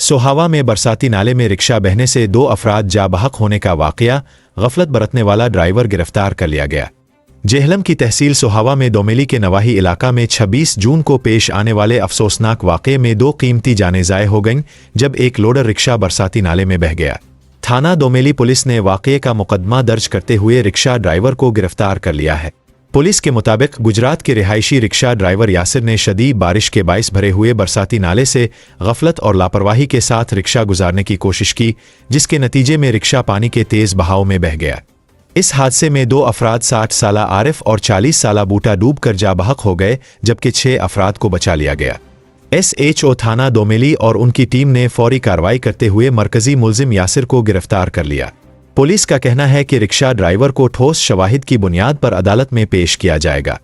सोहावा में बरसाती नाले में रिक्शा बहने से 2 अफराद जा बहक होने का वाकया, गफलत बरतने वाला ड्राइवर गिरफ्तार कर लिया गया। जेहलम की तहसील सोहावा में दोमेली के नवाही इलाका में 26 जून को पेश आने वाले अफसोसनाक वाकये में 2 कीमती जानें ज़ाय हो गईं जब एक लोडर रिक्शा बरसाती नाले में बह गया। थाना दोमेली पुलिस ने वाकये का मुकदमा दर्ज करते हुए रिक्शा ड्राइवर को गिरफ्तार कर लिया है। पुलिस के मुताबिक गुजरात के रिहायशी रिक्शा ड्राइवर यासिर ने शदीद बारिश के बाइस भरे हुए बरसाती नाले से गफलत और लापरवाही के साथ रिक्शा गुजारने की कोशिश की, जिसके नतीजे में रिक्शा पानी के तेज बहाव में बह गया। इस हादसे में 2 अफराद 60 साला आरिफ और 40 साला बूटा डूबकर जा बहक हो गए, जबकि 6 अफराद को बचा लिया गया। SHO थाना दोमेली और उनकी टीम ने फौरी कार्रवाई करते हुए मरकजी मुल्जिम यासिर को गिरफ्तार कर लिया। पुलिस का कहना है कि रिक्शा ड्राइवर को ठोस शवाहिद की बुनियाद पर अदालत में पेश किया जाएगा।